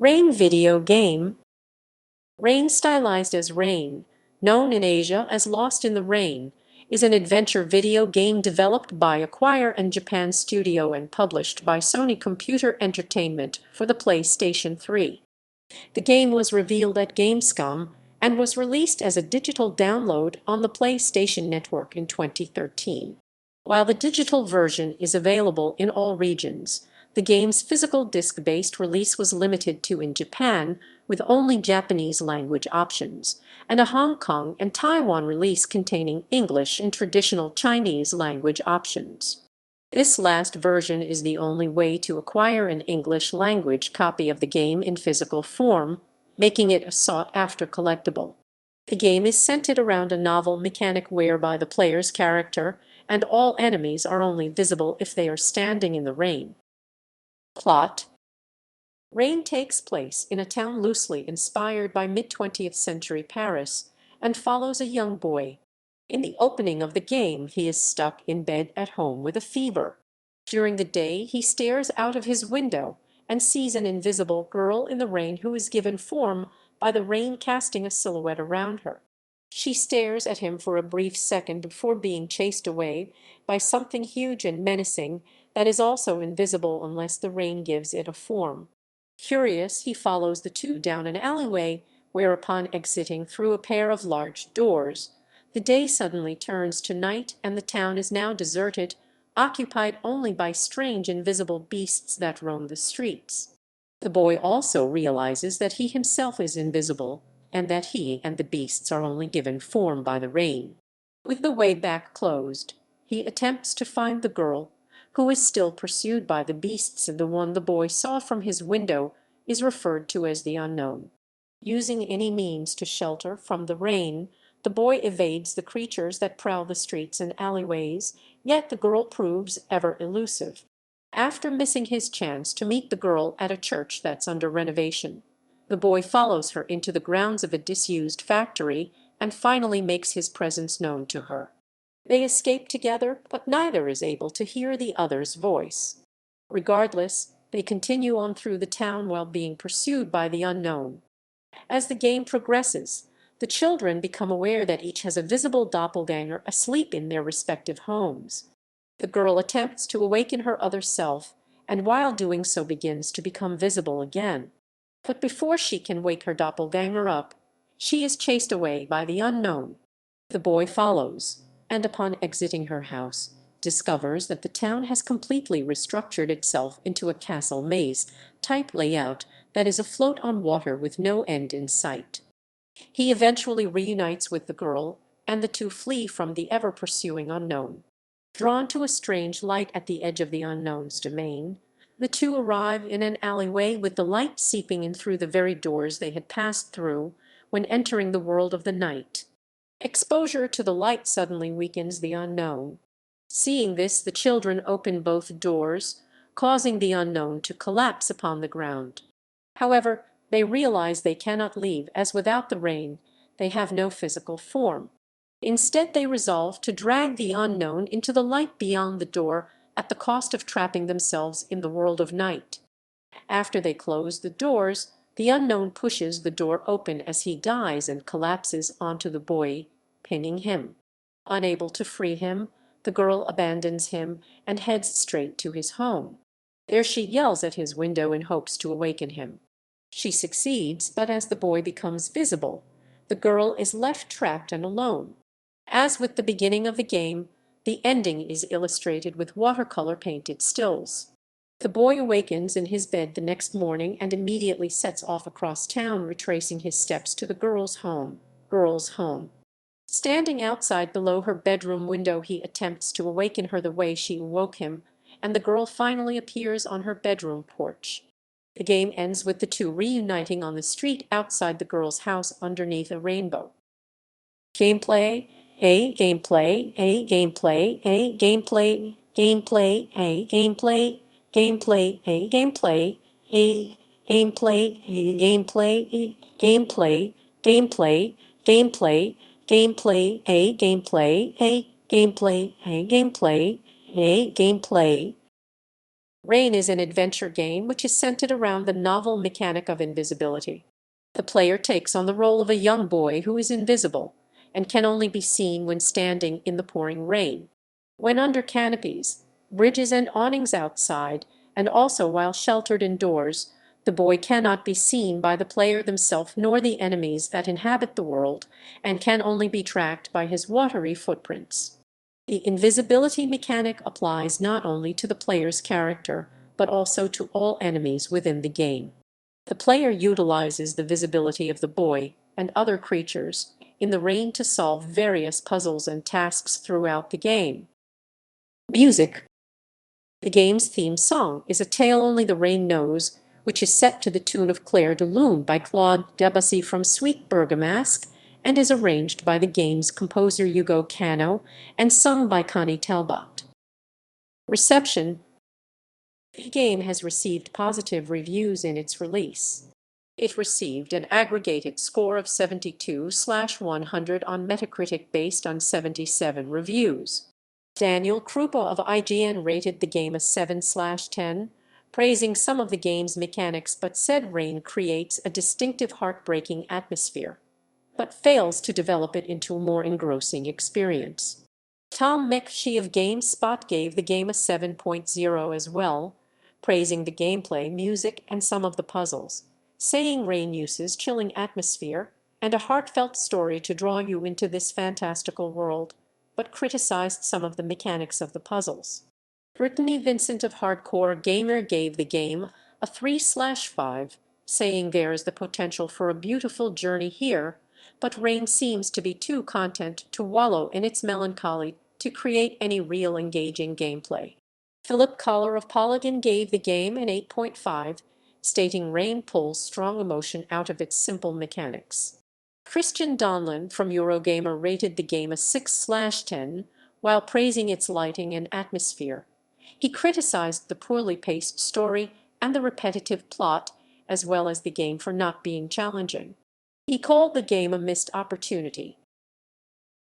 Rain video game. Rain, stylized as Rain, known in Asia as Lost in the Rain, is an adventure video game developed by Acquire and Japan Studio and published by Sony Computer Entertainment for the PlayStation 3. The game was revealed at Gamescom and was released as a digital download on the PlayStation Network in 2013. While the digital version is available in all regions, the game's physical disc-based release was limited to in Japan, with only Japanese language options, and a Hong Kong and Taiwan release containing English and traditional Chinese language options. This last version is the only way to acquire an English language copy of the game in physical form, making it a sought-after collectible. The game is centered around a novel mechanic whereby the player's character and all enemies are only visible if they are standing in the rain. Plot. Rain takes place in a town loosely inspired by mid-20th century Paris and follows a young boy. In the opening of the game, he is stuck in bed at home with a fever. During the day, he stares out of his window and sees an invisible girl in the rain who is given form by the rain casting a silhouette around her. She stares at him for a brief second before being chased away by something huge and menacing that is also invisible unless the rain gives it a form. Curious, he follows the two down an alleyway, where upon exiting through a pair of large doors, the day suddenly turns to night and the town is now deserted, occupied only by strange invisible beasts that roam the streets. The boy also realizes that he himself is invisible, and that he and the beasts are only given form by the rain. With the way back closed, he attempts to find the girl, who is still pursued by the beasts, and the one the boy saw from his window is referred to as the unknown. Using any means to shelter from the rain, the boy evades the creatures that prowl the streets and alleyways, yet the girl proves ever elusive. After missing his chance to meet the girl at a church that's under renovation, the boy follows her into the grounds of a disused factory and finally makes his presence known to her. They escape together, but neither is able to hear the other's voice. Regardless, they continue on through the town while being pursued by the unknown. As the game progresses, the children become aware that each has a visible doppelganger asleep in their respective homes. The girl attempts to awaken her other self, and while doing so begins to become visible again. But before she can wake her doppelganger up, she is chased away by the unknown. The boy follows, and upon exiting her house, discovers that the town has completely restructured itself into a castle maze-type layout that is afloat on water with no end in sight. He eventually reunites with the girl, and the two flee from the ever-pursuing unknown. Drawn to a strange light at the edge of the unknown's domain, the two arrive in an alleyway with the light seeping in through the very doors they had passed through when entering the world of the night. Exposure to the light suddenly weakens the unknown. Seeing this, the children open both doors, causing the unknown to collapse upon the ground. However, they realize they cannot leave, as without the rain, they have no physical form. Instead, they resolve to drag the unknown into the light beyond the door at the cost of trapping themselves in the world of night. After they close the doors, the unknown pushes the door open as he dies and collapses onto the boy, pinning him. Unable to free him, the girl abandons him and heads straight to his home. There she yells at his window in hopes to awaken him. She succeeds, but as the boy becomes visible, the girl is left trapped and alone. As with the beginning of the game, the ending is illustrated with watercolor painted stills. The boy awakens in his bed the next morning and immediately sets off across town, retracing his steps to the girl's home. Standing outside below her bedroom window, he attempts to awaken her the way she awoke him, and the girl finally appears on her bedroom porch. The game ends with the two reuniting on the street outside the girl's house underneath a rainbow. Gameplay, gameplay, gameplay, gameplay, gameplay, gameplay, gameplay, gameplay, gameplay, gameplay, gameplay, gameplay, gameplay, gameplay, gameplay, gameplay, gameplay, gameplay. Rain is an adventure game which is centered around the novel mechanic of invisibility. The player takes on the role of a young boy who is invisible and can only be seen when standing in the pouring rain, when under canopies, bridges and awnings outside, and also while sheltered indoors. The boy cannot be seen by the player themselves nor the enemies that inhabit the world, and can only be tracked by his watery footprints. The invisibility mechanic applies not only to the player's character, but also to all enemies within the game. The player utilizes the visibility of the boy and other creatures in the rain to solve various puzzles and tasks throughout the game. Music. The game's theme song is A Tale Only the Rain Knows, which is set to the tune of Clair de Lune by Claude Debussy from Suite Bergamasque and is arranged by the game's composer Hugo Cano and sung by Connie Talbot. Reception. The game has received positive reviews in its release. It received an aggregated score of 72/100 on Metacritic based on 77 reviews. Daniel Krupa of IGN rated the game a 7/10, praising some of the game's mechanics but said Rain creates a distinctive heartbreaking atmosphere, but fails to develop it into a more engrossing experience. Tom McShee of GameSpot gave the game a 7.0 as well, praising the gameplay, music, and some of the puzzles, saying Rain uses chilling atmosphere and a heartfelt story to draw you into this fantastical world, but criticized some of the mechanics of the puzzles. Brittany Vincent of Hardcore Gamer gave the game a 3/5, saying there is the potential for a beautiful journey here, but Rain seems to be too content to wallow in its melancholy to create any real engaging gameplay. Philip Collar of Polygon gave the game an 8.5, stating Rain pulls strong emotion out of its simple mechanics. Christian Donlin from Eurogamer rated the game a 6/10 while praising its lighting and atmosphere. He criticized the poorly paced story and the repetitive plot, as well as the game for not being challenging. He called the game a missed opportunity,